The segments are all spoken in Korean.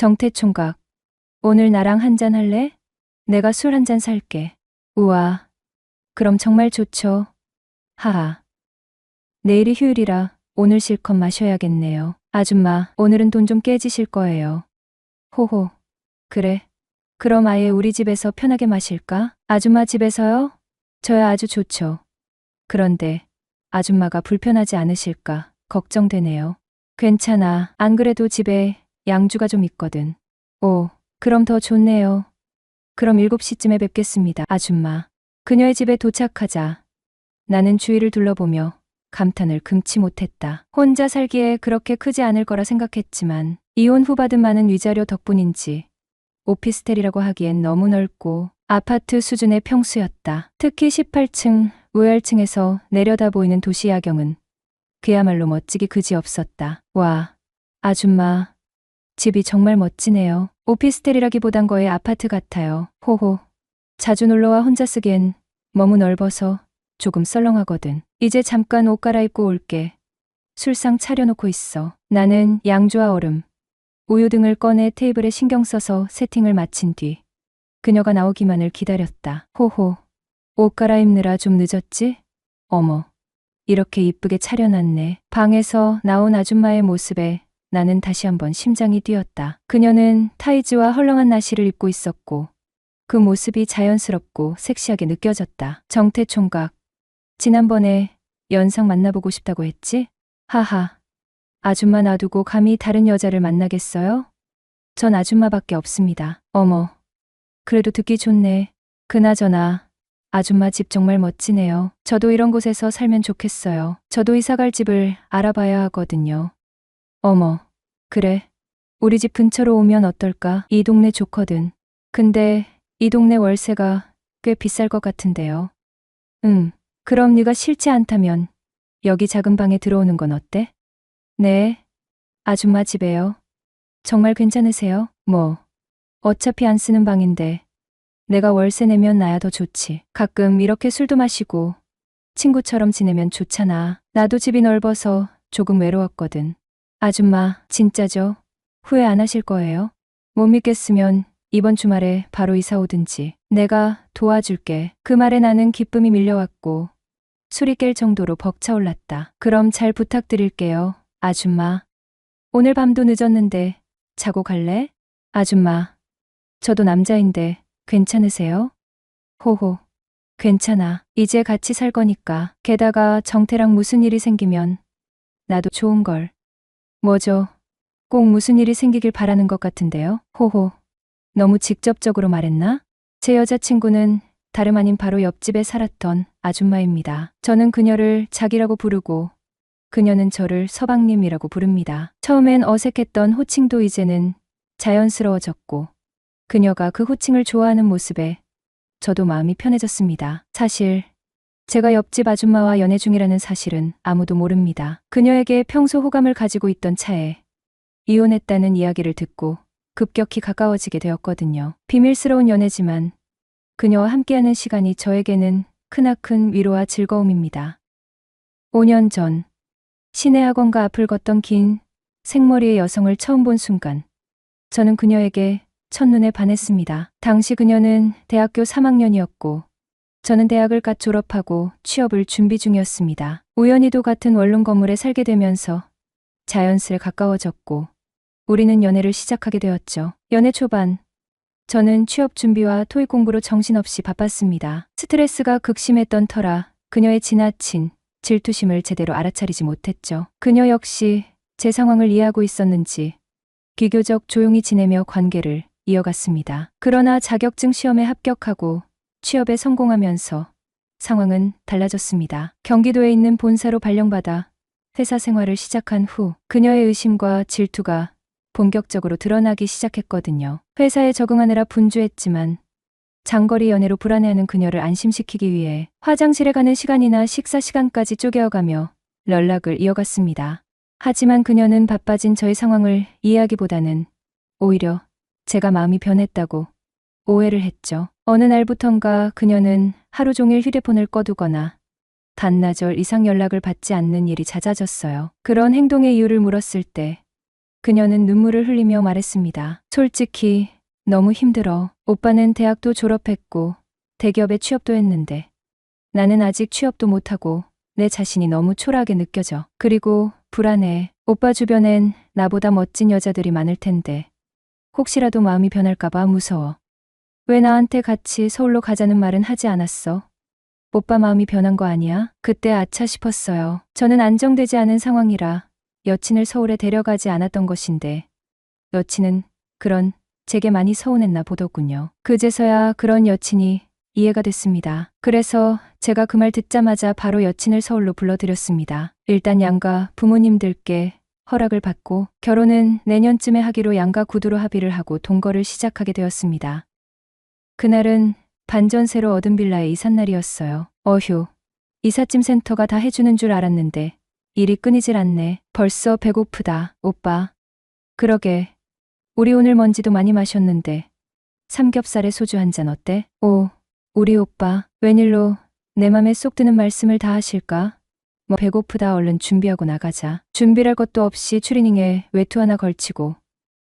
정태 총각, 오늘 나랑 한잔 할래? 내가 술 한잔 살게. 우와, 그럼 정말 좋죠. 하하. 내일이 휴일이라 오늘 실컷 마셔야겠네요. 아줌마, 오늘은 돈 좀 깨지실 거예요. 호호. 그래. 그럼 아예 우리 집에서 편하게 마실까? 아줌마 집에서요? 저야 아주 좋죠. 그런데 아줌마가 불편하지 않으실까 걱정되네요. 괜찮아. 안 그래도 집에 양주가 좀 있거든. 오, 그럼 더 좋네요. 그럼 7시쯤에 뵙겠습니다, 아줌마. 그녀의 집에 도착하자 나는 주위를 둘러보며 감탄을 금치 못했다. 혼자 살기에 그렇게 크지 않을 거라 생각했지만 이혼 후 받은 많은 위자료 덕분인지 오피스텔이라고 하기엔 너무 넓고 아파트 수준의 평수였다. 특히 18층 우열층에서 내려다 보이는 도시 야경은 그야말로 멋지기 그지없었다. 와, 아줌마, 집이 정말 멋지네요. 오피스텔이라기보단 거의 아파트 같아요. 호호. 자주 놀러와 혼자 쓰기엔 너무 넓어서 조금 썰렁하거든. 이제 잠깐 옷 갈아입고 올게. 술상 차려놓고 있어. 나는 양주와 얼음, 우유 등을 꺼내 테이블에 신경 써서 세팅을 마친 뒤 그녀가 나오기만을 기다렸다. 호호. 옷 갈아입느라 좀 늦었지? 어머. 이렇게 이쁘게 차려놨네. 방에서 나온 아줌마의 모습에 나는 다시 한번 심장이 뛰었다. 그녀는 타이즈와 헐렁한 나시를 입고 있었고 그 모습이 자연스럽고 섹시하게 느껴졌다. 정태 총각, 지난번에 연상 만나보고 싶다고 했지? 하하. 아줌마 놔두고 감히 다른 여자를 만나겠어요? 전 아줌마밖에 없습니다. 어머. 그래도 듣기 좋네. 그나저나 아줌마 집 정말 멋지네요. 저도 이런 곳에서 살면 좋겠어요. 저도 이사갈 집을 알아봐야 하거든요. 어머. 그래. 우리 집 근처로 오면 어떨까? 이 동네 좋거든. 근데 이 동네 월세가 꽤 비쌀 것 같은데요. 그럼 네가 싫지 않다면 여기 작은 방에 들어오는 건 어때? 네. 아줌마 집에요. 정말 괜찮으세요? 뭐. 어차피 안 쓰는 방인데 내가 월세 내면 나야 더 좋지. 가끔 이렇게 술도 마시고 친구처럼 지내면 좋잖아. 나도 집이 넓어서 조금 외로웠거든. 아줌마, 진짜죠? 후회 안 하실 거예요? 못 믿겠으면 이번 주말에 바로 이사 오든지. 내가 도와줄게. 그 말에 나는 기쁨이 밀려왔고 술이 깰 정도로 벅차올랐다. 그럼 잘 부탁드릴게요, 아줌마. 오늘 밤도 늦었는데 자고 갈래? 아줌마, 저도 남자인데 괜찮으세요? 호호. 괜찮아. 이제 같이 살 거니까. 게다가 정태랑 무슨 일이 생기면 나도 좋은 걸. 뭐죠? 꼭 무슨 일이 생기길 바라는 것 같은데요? 호호. 너무 직접적으로 말했나? 제 여자친구는 다름 아닌 바로 옆집에 살았던 아줌마입니다. 저는 그녀를 자기라고 부르고 그녀는 저를 서방님이라고 부릅니다. 처음엔 어색했던 호칭도 이제는 자연스러워졌고 그녀가 그 호칭을 좋아하는 모습에 저도 마음이 편해졌습니다. 사실 제가 옆집 아줌마와 연애 중이라는 사실은 아무도 모릅니다. 그녀에게 평소 호감을 가지고 있던 차에 이혼했다는 이야기를 듣고 급격히 가까워지게 되었거든요. 비밀스러운 연애지만 그녀와 함께하는 시간이 저에게는 크나큰 위로와 즐거움입니다. 5년 전 시내 학원가 앞을 걷던 긴 생머리의 여성을 처음 본 순간 저는 그녀에게 첫눈에 반했습니다. 당시 그녀는 대학교 3학년이었고 저는 대학을 갓 졸업하고 취업을 준비 중이었습니다. 우연히도 같은 원룸 건물에 살게 되면서 자연스레 가까워졌고 우리는 연애를 시작하게 되었죠. 연애 초반 저는 취업 준비와 토익 공부로 정신없이 바빴습니다. 스트레스가 극심했던 터라 그녀의 지나친 질투심을 제대로 알아차리지 못했죠. 그녀 역시 제 상황을 이해하고 있었는지 비교적 조용히 지내며 관계를 이어갔습니다. 그러나 자격증 시험에 합격하고 취업에 성공하면서 상황은 달라졌습니다. 경기도에 있는 본사로 발령받아 회사 생활을 시작한 후 그녀의 의심과 질투가 본격적으로 드러나기 시작했거든요. 회사에 적응하느라 분주했지만 장거리 연애로 불안해하는 그녀를 안심시키기 위해 화장실에 가는 시간이나 식사 시간까지 쪼개어가며 연락을 이어갔습니다. 하지만 그녀는 바빠진 저의 상황을 이해하기보다는 오히려 제가 마음이 변했다고 오해를 했죠. 어느 날부턴가 그녀는 하루 종일 휴대폰을 꺼두거나 반나절 이상 연락을 받지 않는 일이 잦아졌어요. 그런 행동의 이유를 물었을 때 그녀는 눈물을 흘리며 말했습니다. 솔직히 너무 힘들어. 오빠는 대학도 졸업했고 대기업에 취업도 했는데 나는 아직 취업도 못하고 내 자신이 너무 초라하게 느껴져. 그리고 불안해. 오빠 주변엔 나보다 멋진 여자들이 많을 텐데 혹시라도 마음이 변할까봐 무서워. 왜 나한테 같이 서울로 가자는 말은 하지 않았어? 오빠 마음이 변한 거 아니야? 그때 아차 싶었어요. 저는 안정되지 않은 상황이라 여친을 서울에 데려가지 않았던 것인데 여친은 그런 제게 많이 서운했나 보더군요. 그제서야 그런 여친이 이해가 됐습니다. 그래서 제가 그 말 듣자마자 바로 여친을 서울로 불러들였습니다. 일단 양가 부모님들께 허락을 받고 결혼은 내년쯤에 하기로 양가 구두로 합의를 하고 동거를 시작하게 되었습니다. 그날은 반전세로 얻은 빌라에 이삿 날이었어요. 어휴, 이삿짐 센터가 다 해주는 줄 알았는데 일이 끊이질 않네. 벌써 배고프다. 오빠. 그러게. 우리 오늘 먼지도 많이 마셨는데 삼겹살에 소주 한 잔 어때? 오, 우리 오빠 웬일로 내 맘에 쏙 드는 말씀을 다 하실까? 뭐 배고프다 얼른 준비하고 나가자. 준비할 것도 없이 추리닝에 외투 하나 걸치고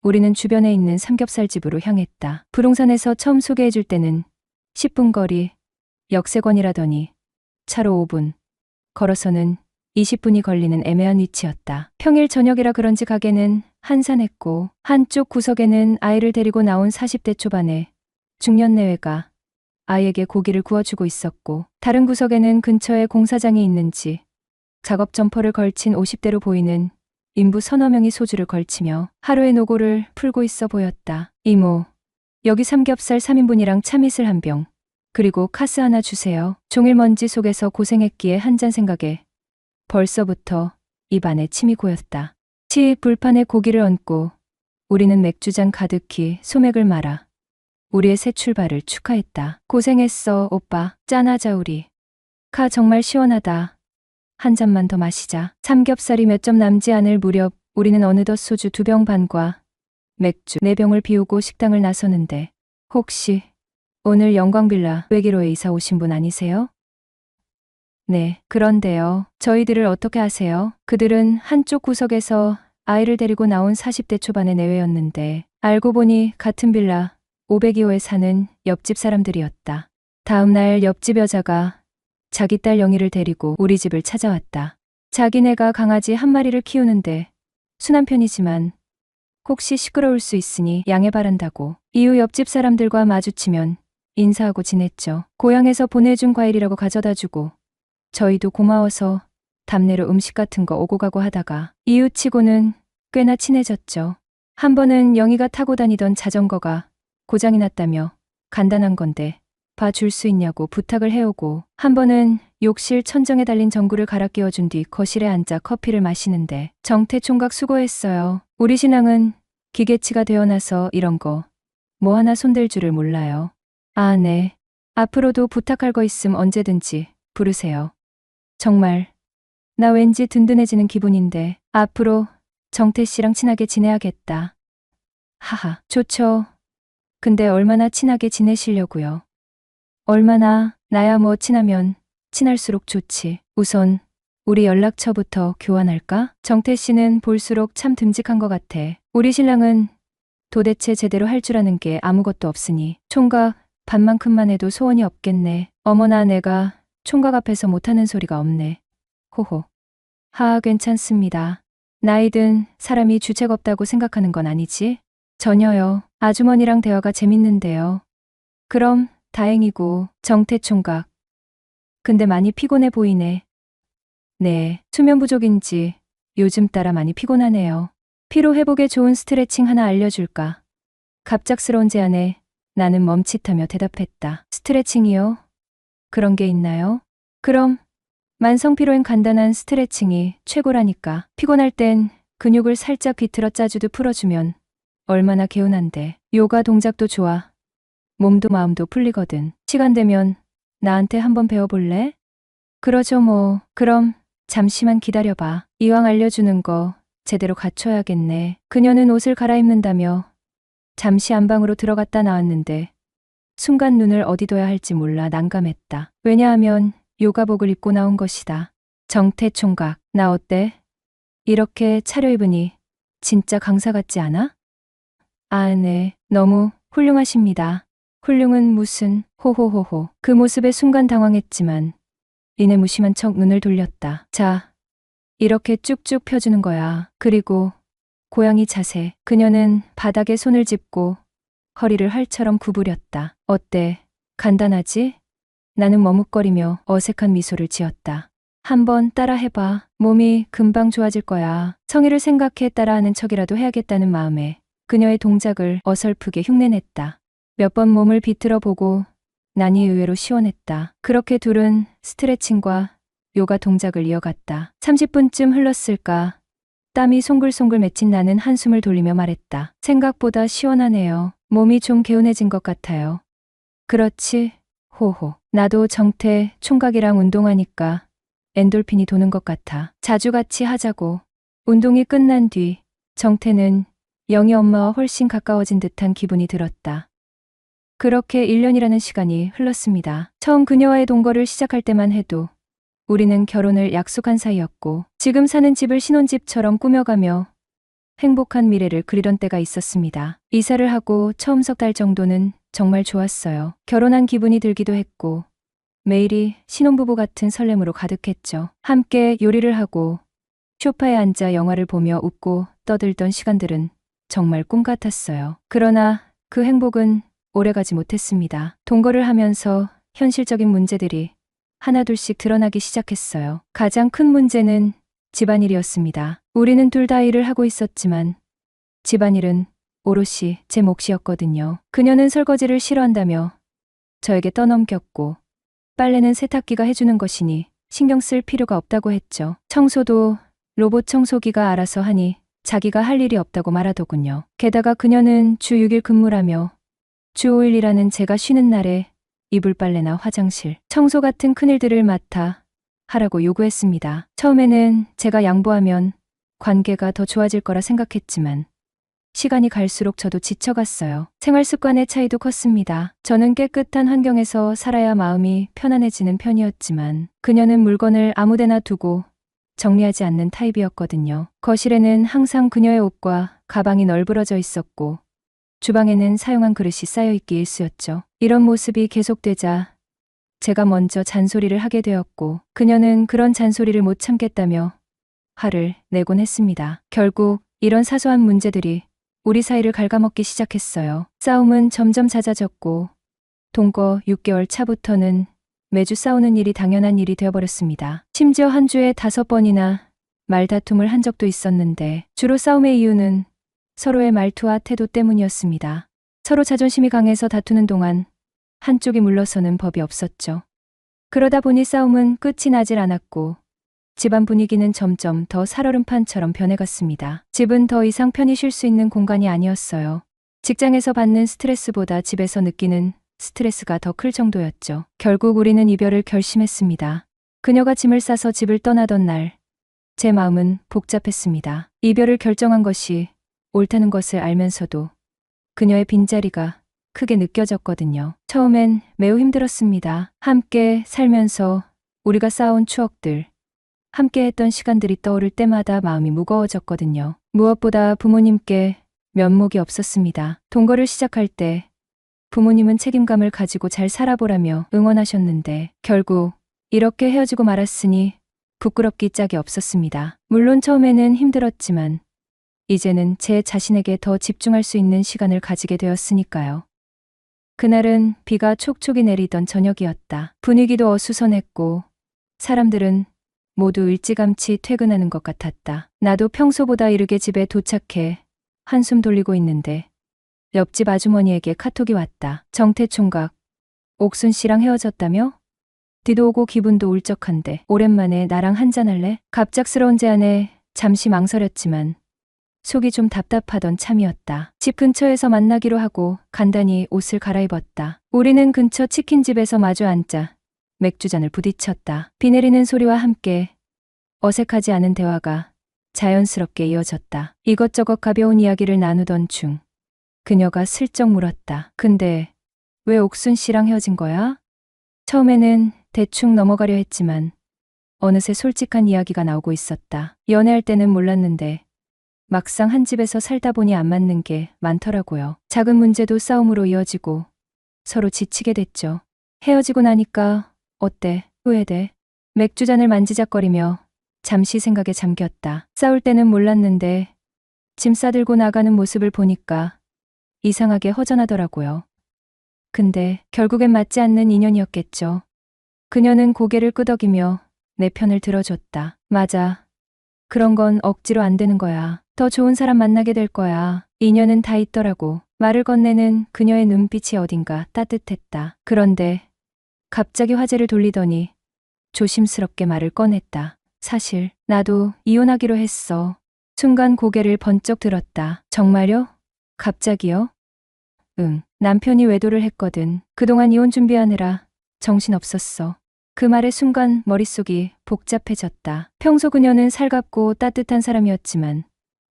우리는 주변에 있는 삼겹살집으로 향했다. 부동산에서 처음 소개해줄 때는 10분 거리, 역세권이라더니 차로 5분, 걸어서는 20분이 걸리는 애매한 위치였다. 평일 저녁이라 그런지 가게는 한산했고 한쪽 구석에는 아이를 데리고 나온 40대 초반의 중년 내외가 아이에게 고기를 구워주고 있었고 다른 구석에는 근처에 공사장이 있는지 작업 점퍼를 걸친 50대로 보이는 인부 서너 명이 소주를 걸치며 하루의 노고를 풀고 있어 보였다. 이모, 여기 삼겹살 3인분이랑 참이슬 한 병, 그리고 카스 하나 주세요. 종일 먼지 속에서 고생했기에 한 잔 생각에 벌써부터 입안에 침이 고였다. 불판에 고기를 얹고 우리는 맥주잔 가득히 소맥을 말아 우리의 새 출발을 축하했다. 고생했어, 오빠. 짠하자 우리. 카 정말 시원하다. 한 잔만 더 마시자. 삼겹살이 몇 점 남지 않을 무렵 우리는 어느덧 소주 2병 반과 맥주 4병을 비우고 식당을 나서는데 혹시 오늘 영광빌라 외기로에 이사 오신 분 아니세요? 네, 그런데요. 저희들을 어떻게 아세요? 그들은 한쪽 구석에서 아이를 데리고 나온 40대 초반의 내외였는데 알고 보니 같은 빌라 502호에 사는 옆집 사람들이었다. 다음 날 옆집 여자가 자기 딸 영희를 데리고 우리 집을 찾아왔다. 자기네가 강아지 한 마리를 키우는데 순한 편이지만 혹시 시끄러울 수 있으니 양해 바란다고. 이후 옆집 사람들과 마주치면 인사하고 지냈죠. 고향에서 보내준 과일이라고 가져다주고 저희도 고마워서 답례로 음식 같은 거 오고 가고 하다가 이웃치고는 꽤나 친해졌죠. 한 번은 영희가 타고 다니던 자전거가 고장이 났다며 간단한 건데 봐줄 수 있냐고 부탁을 해오고 한 번은 욕실 천정에 달린 전구를 갈아 끼워준 뒤 거실에 앉아 커피를 마시는데 정태 총각 수고했어요. 우리 신랑은 기계치가 되어나서 이런 거 뭐 하나 손댈 줄을 몰라요. 아, 네. 앞으로도 부탁할 거 있음 언제든지 부르세요. 정말 나 왠지 든든해지는 기분인데 앞으로 정태 씨랑 친하게 지내야겠다. 하하, 좋죠. 근데 얼마나 친하게 지내시려고요? 얼마나 나야 뭐 친하면 친할수록 좋지. 우선 우리 연락처부터 교환할까? 정태 씨는 볼수록 참 듬직한 것 같아. 우리 신랑은 도대체 제대로 할 줄 아는 게 아무것도 없으니 총각 반만큼만 해도 소원이 없겠네. 어머나 내가 총각 앞에서 못하는 소리가 없네. 호호. 하하 괜찮습니다. 나이든 사람이 주책 없다고 생각하는 건 아니지? 전혀요. 아주머니랑 대화가 재밌는데요. 그럼 다행이고 정태 총각. 근데 많이 피곤해 보이네. 네, 수면 부족인지 요즘 따라 많이 피곤하네요. 피로 회복에 좋은 스트레칭 하나 알려줄까? 갑작스러운 제안에 나는 멈칫하며 대답했다. 스트레칭이요? 그런 게 있나요? 그럼 만성 피로엔 간단한 스트레칭이 최고라니까. 피곤할 땐 근육을 살짝 비틀어 짜주듯 풀어주면 얼마나 개운한데. 요가 동작도 좋아. 몸도 마음도 풀리거든. 시간 되면 나한테 한번 배워볼래? 그러죠 뭐. 그럼 잠시만 기다려봐. 이왕 알려주는 거 제대로 갖춰야겠네. 그녀는 옷을 갈아입는다며 잠시 안방으로 들어갔다 나왔는데 순간 눈을 어디 둬야 할지 몰라 난감했다. 왜냐하면 요가복을 입고 나온 것이다. 정태 총각, 나 어때? 이렇게 차려입으니 진짜 강사 같지 않아? 아, 네. 너무 훌륭하십니다. 훌륭은 무슨, 호호호호. 그 모습에 순간 당황했지만 리네 무심한 척 눈을 돌렸다. 자, 이렇게 쭉쭉 펴주는 거야. 그리고 고양이 자세. 그녀는 바닥에 손을 짚고 허리를 활처럼 구부렸다. 어때? 간단하지? 나는 머뭇거리며 어색한 미소를 지었다. 한번 따라 해봐. 몸이 금방 좋아질 거야. 성의를 생각해 따라하는 척이라도 해야겠다는 마음에 그녀의 동작을 어설프게 흉내냈다. 몇 번 몸을 비틀어 보고 나니 의외로 시원했다. 그렇게 둘은 스트레칭과 요가 동작을 이어갔다. 30분쯤 흘렀을까? 땀이 송글송글 맺힌 나는 한숨을 돌리며 말했다. 생각보다 시원하네요. 몸이 좀 개운해진 것 같아요. 그렇지? 호호. 나도 정태 총각이랑 운동하니까 엔돌핀이 도는 것 같아. 자주 같이 하자고. 운동이 끝난 뒤 정태는 영희 엄마와 훨씬 가까워진 듯한 기분이 들었다. 그렇게 1년이라는 시간이 흘렀습니다. 처음 그녀와의 동거를 시작할 때만 해도 우리는 결혼을 약속한 사이였고 지금 사는 집을 신혼집처럼 꾸며가며 행복한 미래를 그리던 때가 있었습니다. 이사를 하고 처음 석 달 정도는 정말 좋았어요. 결혼한 기분이 들기도 했고 매일이 신혼부부 같은 설렘으로 가득했죠. 함께 요리를 하고 소파에 앉아 영화를 보며 웃고 떠들던 시간들은 정말 꿈 같았어요. 그러나 그 행복은 오래가지 못했습니다. 동거를 하면서 현실적인 문제들이 하나둘씩 드러나기 시작했어요. 가장 큰 문제는 집안일이었습니다. 우리는 둘 다 일을 하고 있었지만 집안일은 오롯이 제 몫이었거든요. 그녀는 설거지를 싫어한다며 저에게 떠넘겼고 빨래는 세탁기가 해주는 것이니 신경 쓸 필요가 없다고 했죠. 청소도 로봇 청소기가 알아서 하니 자기가 할 일이 없다고 말하더군요. 게다가 그녀는 주 6일 근무라며 주 5일 일하는 제가 쉬는 날에 이불 빨래나 화장실, 청소 같은 큰일들을 맡아 하라고 요구했습니다. 처음에는 제가 양보하면 관계가 더 좋아질 거라 생각했지만 시간이 갈수록 저도 지쳐갔어요. 생활 습관의 차이도 컸습니다. 저는 깨끗한 환경에서 살아야 마음이 편안해지는 편이었지만 그녀는 물건을 아무데나 두고 정리하지 않는 타입이었거든요. 거실에는 항상 그녀의 옷과 가방이 널브러져 있었고 주방에는 사용한 그릇이 쌓여있기 일쑤였죠. 이런 모습이 계속되자 제가 먼저 잔소리를 하게 되었고 그녀는 그런 잔소리를 못 참겠다며 화를 내곤 했습니다. 결국 이런 사소한 문제들이 우리 사이를 갉아먹기 시작했어요. 싸움은 점점 잦아졌고 동거 6개월 차부터는 매주 싸우는 일이 당연한 일이 되어버렸습니다. 심지어 한 주에 5번이나 말다툼을 한 적도 있었는데 주로 싸움의 이유는 서로의 말투와 태도 때문이었습니다. 서로 자존심이 강해서 다투는 동안 한쪽이 물러서는 법이 없었죠. 그러다 보니 싸움은 끝이 나질 않았고 집안 분위기는 점점 더 살얼음판처럼 변해갔습니다. 집은 더 이상 편히 쉴 수 있는 공간이 아니었어요. 직장에서 받는 스트레스보다 집에서 느끼는 스트레스가 더 클 정도였죠. 결국 우리는 이별을 결심했습니다. 그녀가 짐을 싸서 집을 떠나던 날, 제 마음은 복잡했습니다. 이별을 결정한 것이 옳다는 것을 알면서도 그녀의 빈자리가 크게 느껴졌거든요. 처음엔 매우 힘들었습니다. 함께 살면서 우리가 쌓아온 추억들, 함께 했던 시간들이 떠오를 때마다 마음이 무거워졌거든요. 무엇보다 부모님께 면목이 없었습니다. 동거를 시작할 때 부모님은 책임감을 가지고 잘 살아보라며 응원하셨는데 결국 이렇게 헤어지고 말았으니 부끄럽기 짝이 없었습니다. 물론 처음에는 힘들었지만 이제는 제 자신에게 더 집중할 수 있는 시간을 가지게 되었으니까요. 그날은 비가 촉촉이 내리던 저녁이었다. 분위기도 어수선했고 사람들은 모두 일찌감치 퇴근하는 것 같았다. 나도 평소보다 이르게 집에 도착해 한숨 돌리고 있는데 옆집 아주머니에게 카톡이 왔다. 정태 총각, 옥순 씨랑 헤어졌다며? 뒤도 오고 기분도 울적한데 오랜만에 나랑 한잔할래? 갑작스러운 제안에 잠시 망설였지만 속이 좀 답답하던 참이었다. 집 근처에서 만나기로 하고 간단히 옷을 갈아입었다. 우리는 근처 치킨집에서 마주 앉자 맥주잔을 부딪혔다. 비 내리는 소리와 함께 어색하지 않은 대화가 자연스럽게 이어졌다. 이것저것 가벼운 이야기를 나누던 중 그녀가 슬쩍 물었다. 근데 왜 옥순 씨랑 헤어진 거야? 처음에는 대충 넘어가려 했지만 어느새 솔직한 이야기가 나오고 있었다. 연애할 때는 몰랐는데 막상 한 집에서 살다 보니 안 맞는 게 많더라고요. 작은 문제도 싸움으로 이어지고 서로 지치게 됐죠. 헤어지고 나니까 어때? 후회돼? 맥주잔을 만지작거리며 잠시 생각에 잠겼다. 싸울 때는 몰랐는데 짐 싸들고 나가는 모습을 보니까 이상하게 허전하더라고요. 근데 결국엔 맞지 않는 인연이었겠죠. 그녀는 고개를 끄덕이며 내 편을 들어줬다. 맞아. 그런 건 억지로 안 되는 거야. 더 좋은 사람 만나게 될 거야. 인연은 다 있더라고. 말을 건네는 그녀의 눈빛이 어딘가 따뜻했다. 그런데 갑자기 화제를 돌리더니 조심스럽게 말을 꺼냈다. 사실 나도 이혼하기로 했어. 순간 고개를 번쩍 들었다. 정말요? 갑자기요? 응. 남편이 외도를 했거든. 그동안 이혼 준비하느라 정신없었어. 그 말에 순간 머릿속이 복잡해졌다. 평소 그녀는 살갑고 따뜻한 사람이었지만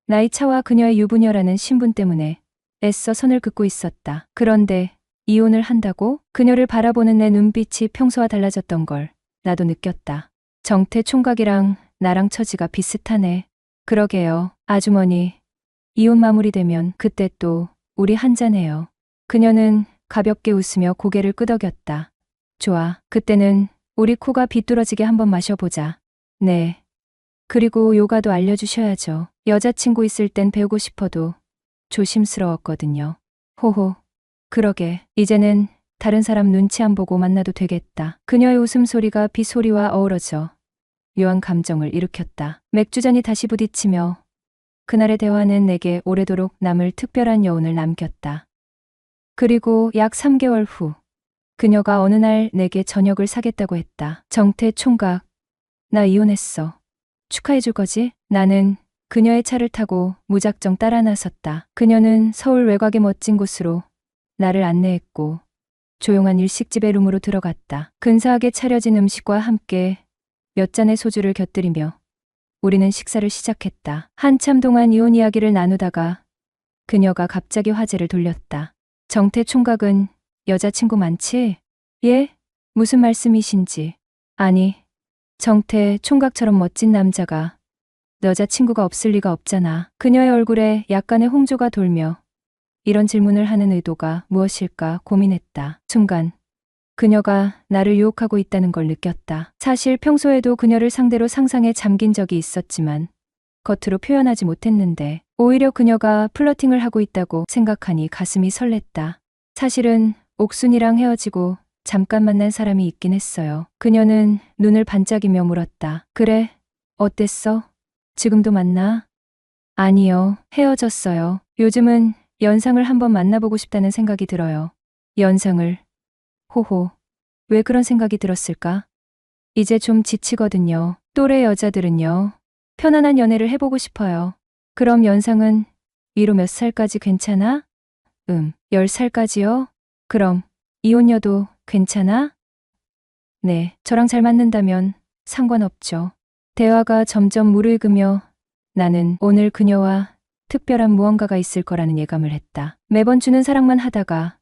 나이 차와 그녀의 유부녀라는 신분 때문에 애써 선을 긋고 있었다. 그런데 이혼을 한다고? 그녀를 바라보는 내 눈빛이 평소와 달라졌던 걸 나도 느꼈다. 정태 총각이랑 나랑 처지가 비슷하네. 그러게요. 아주머니, 이혼 마무리되면 그때 또 우리 한잔해요. 그녀는 가볍게 웃으며 고개를 끄덕였다. 좋아. 그때는 우리 코가 비뚤어지게 한번 마셔보자. 네. 그리고 요가도 알려주셔야죠. 여자친구 있을 땐 배우고 싶어도 조심스러웠거든요. 호호. 그러게. 이제는 다른 사람 눈치 안 보고 만나도 되겠다. 그녀의 웃음소리가 비 소리와 어우러져 묘한 감정을 일으켰다. 맥주잔이 다시 부딪히며 그날의 대화는 내게 오래도록 남을 특별한 여운을 남겼다. 그리고 약 3개월 후 그녀가 어느 날 내게 저녁을 사겠다고 했다. 정태 총각, 나 이혼했어. 축하해줄 거지? 나는 그녀의 차를 타고 무작정 따라 나섰다. 그녀는 서울 외곽의 멋진 곳으로 나를 안내했고 조용한 일식집의 룸으로 들어갔다. 근사하게 차려진 음식과 함께 몇 잔의 소주를 곁들이며 우리는 식사를 시작했다. 한참 동안 이혼 이야기를 나누다가 그녀가 갑자기 화제를 돌렸다. 정태 총각은 여자친구 많지? 예? 무슨 말씀이신지. 아니, 정태 총각처럼 멋진 남자가 여자친구가 없을 리가 없잖아. 그녀의 얼굴에 약간의 홍조가 돌며 이런 질문을 하는 의도가 무엇일까 고민했다. 순간 그녀가 나를 유혹하고 있다는 걸 느꼈다. 사실 평소에도 그녀를 상대로 상상에 잠긴 적이 있었지만 겉으로 표현하지 못했는데 오히려 그녀가 플러팅을 하고 있다고 생각하니 가슴이 설렜다. 사실은 옥순이랑 헤어지고 잠깐 만난 사람이 있긴 했어요. 그녀는 눈을 반짝이며 물었다. 그래? 어땠어? 지금도 만나? 아니요. 헤어졌어요. 요즘은 연상을 한번 만나보고 싶다는 생각이 들어요. 연상을. 호호. 왜 그런 생각이 들었을까? 이제 좀 지치거든요. 또래 여자들은요. 편안한 연애를 해보고 싶어요. 그럼 연상은 위로 몇 살까지 괜찮아? 10살까지요? 그럼 이혼녀도 괜찮아? 네, 저랑 잘 맞는다면 상관없죠. 대화가 점점 무르익으며 나는 오늘 그녀와 특별한 무언가가 있을 거라는 예감을 했다. 매번 주는 사랑만 하다가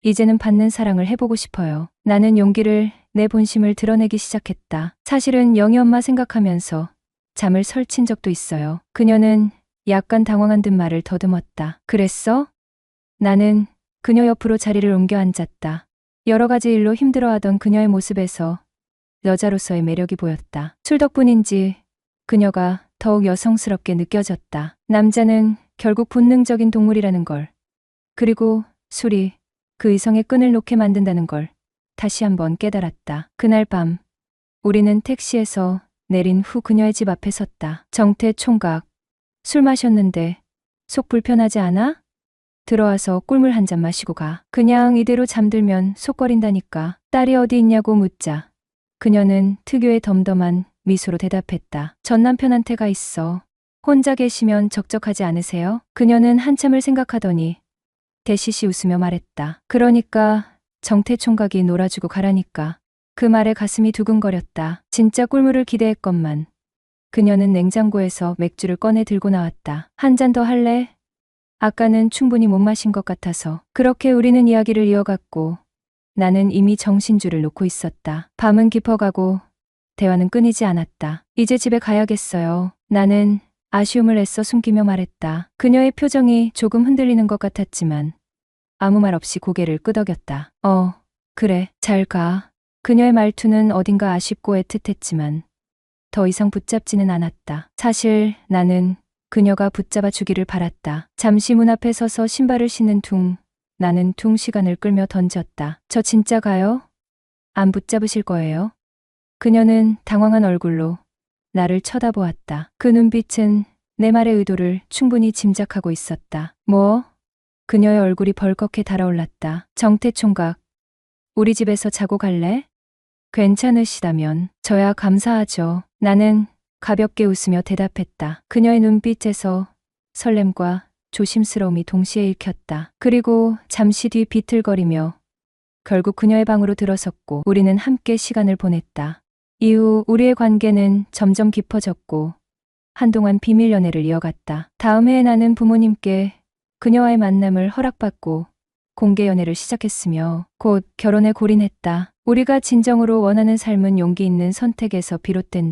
이제는 받는 사랑을 해보고 싶어요. 나는 용기를 내 본심을 드러내기 시작했다. 사실은 영희 엄마 생각하면서 잠을 설친 적도 있어요. 그녀는 약간 당황한 듯 말을 더듬었다. 그랬어? 나는 그녀 옆으로 자리를 옮겨 앉았다. 여러 가지 일로 힘들어하던 그녀의 모습에서 여자로서의 매력이 보였다. 술 덕분인지 그녀가 더욱 여성스럽게 느껴졌다. 남자는 결국 본능적인 동물이라는 걸. 그리고 술이 그 이성의 끈을 놓게 만든다는 걸 다시 한번 깨달았다. 그날 밤 우리는 택시에서 내린 후 그녀의 집 앞에 섰다. 정태 총각, 술 마셨는데 속 불편하지 않아? 들어와서 꿀물 한 잔 마시고 가. 그냥 이대로 잠들면 속거린다니까. 딸이 어디 있냐고 묻자 그녀는 특유의 덤덤한 미소로 대답했다. 전 남편한테 가 있어. 혼자 계시면 적적하지 않으세요? 그녀는 한참을 생각하더니 대시시 웃으며 말했다. 그러니까 정태 총각이 놀아주고 가라니까. 그 말에 가슴이 두근거렸다. 진짜 꿀물을 기대했건만 그녀는 냉장고에서 맥주를 꺼내 들고 나왔다. 한 잔 더 할래? 아까는 충분히 못 마신 것 같아서. 그렇게 우리는 이야기를 이어갔고 나는 이미 정신줄을 놓고 있었다. 밤은 깊어가고 대화는 끊이지 않았다. 이제 집에 가야겠어요. 나는 아쉬움을 애써 숨기며 말했다. 그녀의 표정이 조금 흔들리는 것 같았지만 아무 말 없이 고개를 끄덕였다. 그래, 잘 가. 그녀의 말투는 어딘가 아쉽고 애틋했지만 더 이상 붙잡지는 않았다. 사실 나는 그녀가 붙잡아 주기를 바랐다. 잠시 문 앞에 서서 신발을 신는 나는 시간을 끌며 던졌다. 저 진짜 가요? 안 붙잡으실 거예요? 그녀는 당황한 얼굴로 나를 쳐다보았다. 그 눈빛은 내 말의 의도를 충분히 짐작하고 있었다. 뭐? 그녀의 얼굴이 벌겋게 달아올랐다. 정태 총각, 우리 집에서 자고 갈래? 괜찮으시다면 저야 감사하죠. 나는 가볍게 웃으며 대답했다. 그녀의 눈빛에서 설렘과 조심스러움이 동시에 읽혔다. 그리고 잠시 뒤 비틀거리며 결국 그녀의 방으로 들어섰고 우리는 함께 시간을 보냈다. 이후 우리의 관계는 점점 깊어졌고 한동안 비밀 연애를 이어갔다. 다음 해에 나는 부모님께 그녀와의 만남을 허락받고 공개 연애를 시작했으며 곧 결혼에 골인했다. 우리가 진정으로 원하는 삶은 용기 있는 선택에서 비롯된다.